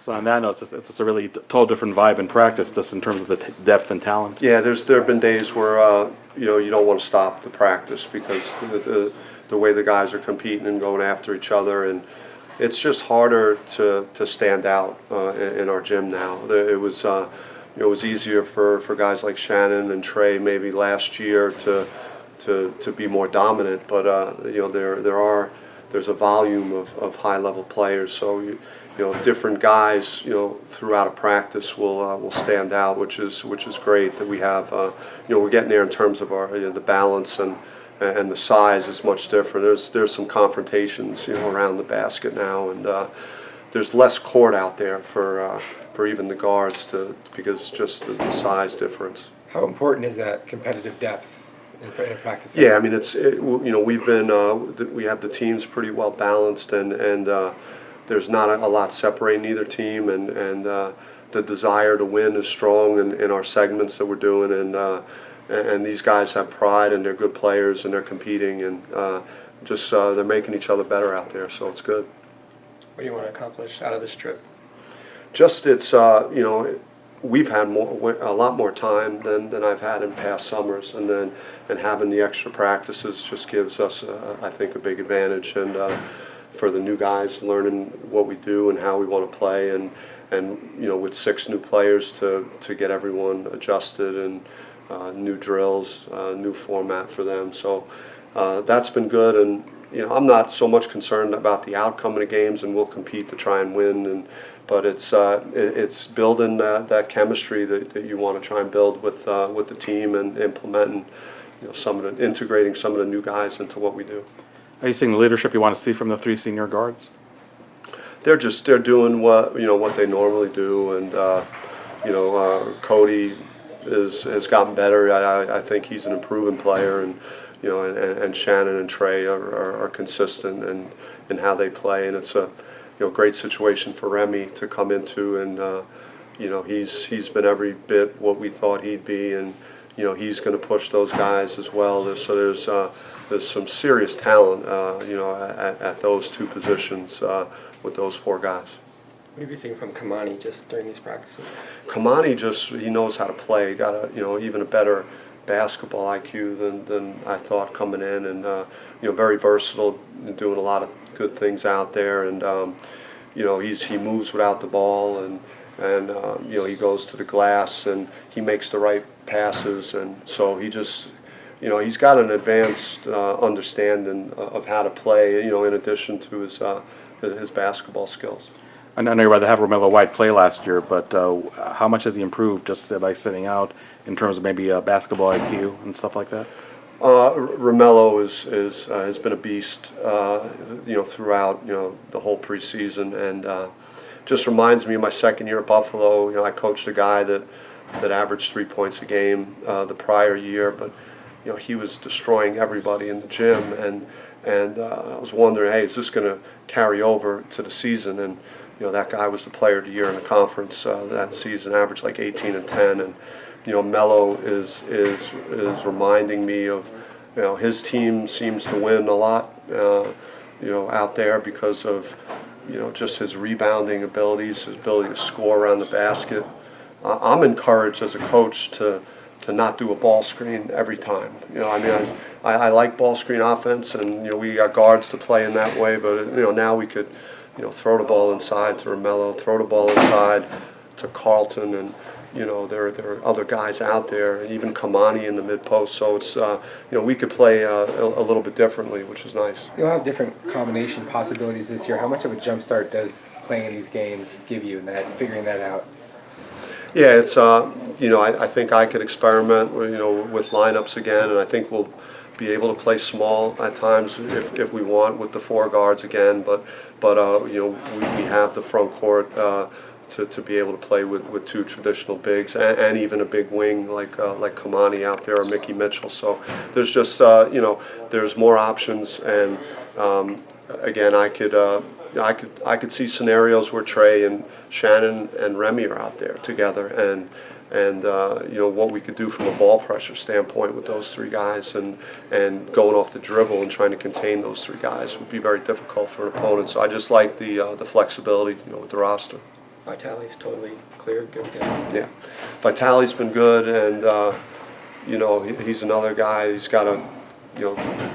So on that note, it's just a really total different vibe in practice, just in terms of the depth and talent. Yeah, there have been days where you don't want to stop the practice because the way the guys are competing and going after each other, and it's just harder to stand out in our gym now. It was easier for guys like Shannon and Trey maybe last year to be more dominant, but there's a volume of high-level players, so different guys throughout a practice will stand out, which is great that we have. We're getting there in terms of our the balance and the size is much different. There's some confrontations around the basket now, and there's less court out there for even the guards because just the size difference. How important is that competitive depth in practice? Yeah, I mean we have the teams pretty well balanced, and there's not a lot separating either team, and the desire to win is strong in our segments that we're doing, and these guys have pride, and they're good players, and they're competing, and they're making each other better out there, so it's good. What do you want to accomplish out of this trip? Just we've had a lot more time than I've had in past summers, and having the extra practices just gives us I think a big advantage, and for the new guys learning what we do and how we want to play, and with 6 new players to get everyone adjusted, and new drills, new format for them. So that's been good, and I'm not so much concerned about the outcome of the games, and we'll compete to try and win, but it's building that chemistry that you want to try and build with the team, and implementing integrating some of the new guys into what we do. Are you seeing the leadership you want to see from the 3 senior guards? They're doing what they normally do, and Kodi has gotten better. I think he's an improving player, and Shannon and Trey are consistent in how they play, and it's a great situation for Remy to come into, and he's been every bit what we thought he'd be, and he's going to push those guys as well. So there's some serious talent at those 2 positions with those 4 guys. What have you seen from Kamani just during these practices? Kamani he knows how to play. He got even a better basketball IQ than I thought coming in, and very versatile, doing a lot of good things out there, and he moves without the ball, and he goes to the glass, and he makes the right passes, and so he's got an advanced understanding of how to play, in addition to his basketball skills. I know you'd rather have Romello White play last year, but how much has he improved just by sitting out in terms of maybe basketball IQ and stuff like that? Romello has been a beast, throughout the whole preseason, and just reminds me of my second year at Buffalo. I coached a guy that averaged 3 points a game the prior year, but he was destroying everybody in the gym, and I was wondering, hey, is this going to carry over to the season? And that guy was the player of the year in the conference that season, averaged like 18 and 10, and Melo is reminding me of his team seems to win a lot out there because of just his rebounding abilities, his ability to score around the basket. I'm encouraged as a coach to not do a ball screen every time. I like ball screen offense, and we got guards to play in that way, but now we could throw the ball inside to Romello, throw the ball inside to Carlton, and there are other guys out there, and even Kamani in the mid post. So it's we could play a little bit differently, which is nice. You'll have different combination possibilities this year. How much of a jump start does playing in these games give you in figuring that out? Yeah, it's I think I could experiment with lineups again, and I think we'll be able to play small at times if we want with the 4 guards again. But we have the front court to be able to play with 2 traditional bigs and even a big wing like Kamani out there or Mickey Mitchell. So there's just there's more options, and again I could see scenarios where Trey and Shannon and Remy are out there together, and what we could do from a ball pressure standpoint with those 3 guys, and going off the dribble and trying to contain those 3 guys would be very difficult for an opponent. So I just like the flexibility with the roster. Vitali's totally clear, good again. Yeah, Vitali's been good, and you know, he's another guy. He's got you know,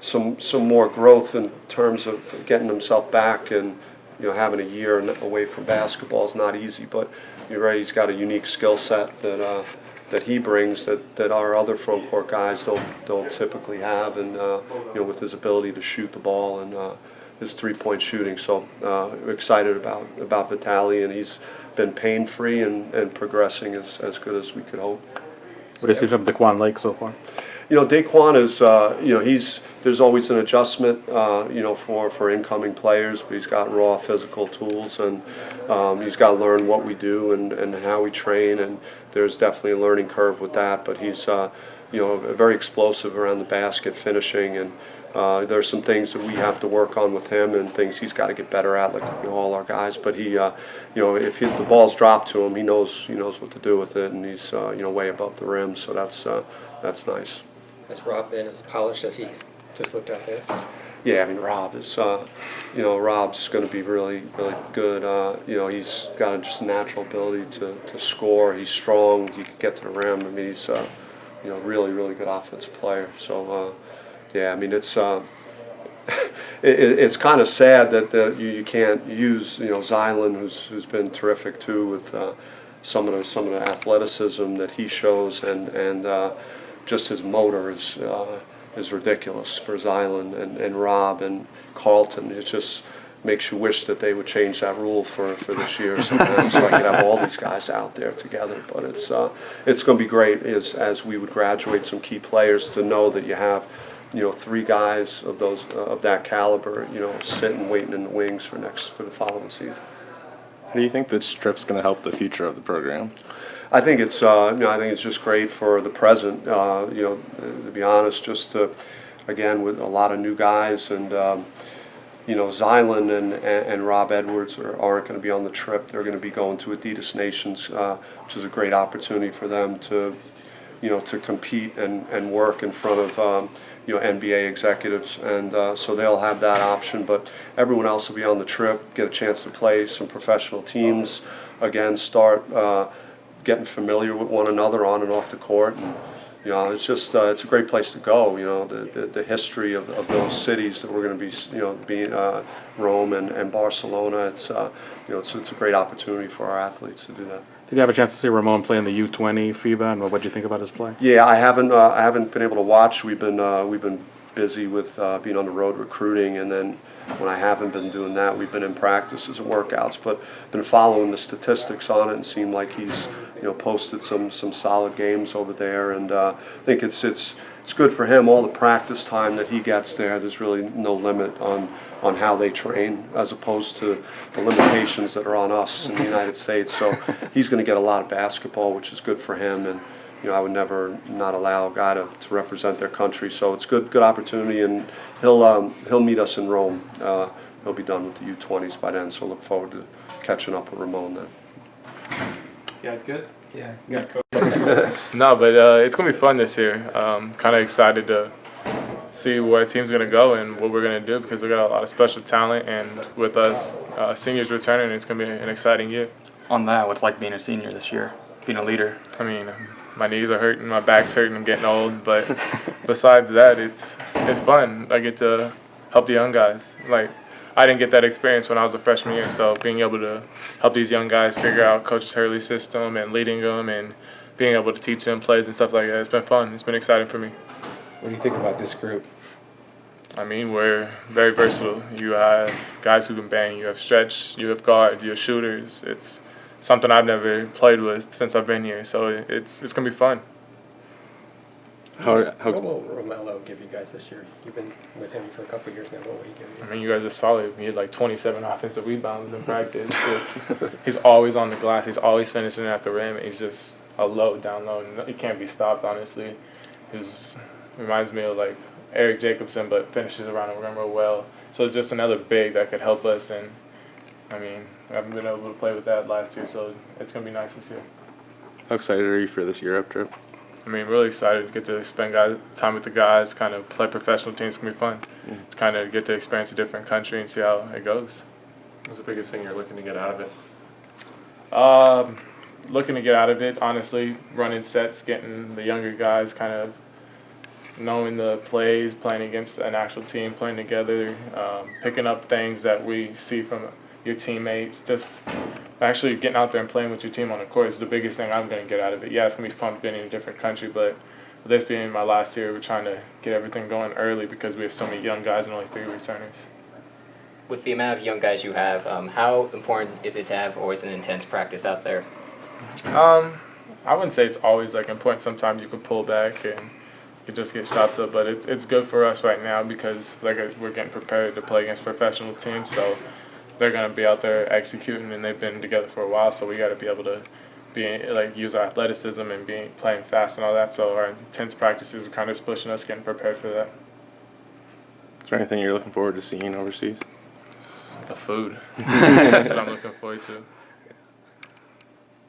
some more growth in terms of getting himself back, and you know, having a year away from basketball is not easy. But you're right, he's got a unique skill set that he brings that our other front court guys don't typically have, and you know, with his ability to shoot the ball and his three-point shooting. So we're excited about Vitali, and he's been pain-free and progressing as good as we could hope. What do you see from Daquan Lake so far? You know, Daquan is, you know, there's always an adjustment, you know, for incoming players, but he's got raw physical tools, and he's got to learn what we do and how we train, and there's definitely a learning curve with that, but he's, you know, very explosive around the basket, finishing, and there's some things that we have to work on with him and things he's got to get better at, like, you know, all our guys. But he, you know, if the ball's dropped to him, he knows what to do with it, and he's, you know, way above the rim. So that's nice. Has Rob been as polished as he just looked out there? Yeah, I mean, Rob is, you know, Rob's going to be really good. You know, he's got just a natural ability to score. He's strong. He can get to the rim. I mean, he's, you know, really good offensive player. So. Yeah, I mean, it's it's kind of sad that you can't use, you know, Zylan, who's been terrific too with some of the athleticism that he shows, and just his motor is ridiculous for Zylan and Rob and Carlton. It just makes you wish that they would change that rule for this year sometimes, so I could have all these guys out there together. But it's going to be great as we would graduate some key players to know that you have, you know, 3 guys of that caliber, you know, sitting waiting in the wings for the following season. How do you think this trip's going to help the future of the program? I think it's you know, I think it's just great for the present. You know, to be honest, just again with a lot of new guys, and you know, Zylan and Rob Edwards aren't going to be on the trip. They're going to be going to Adidas Nations, which is a great opportunity for them to, you know, to compete and work in front of you know, NBA executives, and so they'll have that option. But everyone else will be on the trip, get a chance to play some professional teams, again, start getting familiar with one another on and off the court, and you know, it's just it's a great place to go. You know, the history of those cities that we're going to be, you know, Rome and Barcelona. It's you know, it's a great opportunity for our athletes to do that. Did you have a chance to see Ramon play in the U20 FIBA, and what did you think about his play? Yeah, I haven't been able to watch. We've been busy with being on the road recruiting, and then when I haven't been doing that, we've been in practices and workouts. But been following the statistics on it, and seemed like he's, you know, posted some solid games over there, and I think it's good for him. All the practice time that he gets there's really no limit on how they train, as opposed to the limitations that are on us in the United States. So he's going to get a lot of basketball, which is good for him. And you know, I would never not allow a guy to represent their country. So it's good opportunity, and he'll meet us in Rome. He'll be done with the U20s by then. So look forward to catching up with Ramon then. You guys good? Yeah. No, but it's going to be fun this year. Kind of excited to see where our team's going to go and what we're going to do, because we got a lot of special talent, and with us seniors returning, it's going to be an exciting year. On that, what's it like being a senior this year, being a leader? I mean, my knees are hurting, my back's hurting, I'm getting old, but besides that, it's fun. I get to help the young guys. Like, I didn't get that experience when I was a freshman year, so being able to help these young guys figure out Coach Hurley's system and leading them and being able to teach them plays and stuff like that, it's been fun. It's been exciting for me. What do you think about this group? I mean, we're very versatile. You have guys who can bang, you have stretch, you have guard, you have shooters. It's something I've never played with since I've been here, so it's going to be fun. What will Romello give you guys this year? You've been with him for a couple of years now. What will he give you? I mean, you guys are solid. He had like 27 offensive rebounds in practice. He's always on the glass. He's always finishing at the rim. He's just a down low. He can't be stopped, honestly. Reminds me of like Eric Jacobson, but finishes around the rim real well. So it's just another big that could help us. And I mean, I haven't been able to play with that last year, so it's going to be nice this year. How excited are you for this Europe trip? I mean, really excited to get to spend time with the guys, kind of play professional teams. It's going to be fun. Kind of get to experience a different country and see how it goes. What's the biggest thing you're looking to get out of it? Looking to get out of it, honestly. Running sets, getting the younger guys kind of knowing the plays, playing against an actual team, playing together, picking up things that we see from your teammates. Just actually getting out there and playing with your team on the court is the biggest thing I'm going to get out of it. Yeah, it's going to be fun being in a different country, but with this being my last year, we're trying to get everything going early because we have so many young guys and only 3 returners. With the amount of young guys you have, how important is it to have always an intense practice out there? I wouldn't say it's always like important. Sometimes you could pull back and you just get shots up, but it's good for us right now because we're getting prepared to play against professional teams, so they're gonna be out there executing, and they've been together for a while, so we got to be able to use our athleticism and playing fast and all that. So our intense practices are kind of just pushing us, getting prepared for that. Is there anything you're looking forward to seeing overseas? The food. That's what I'm looking forward to.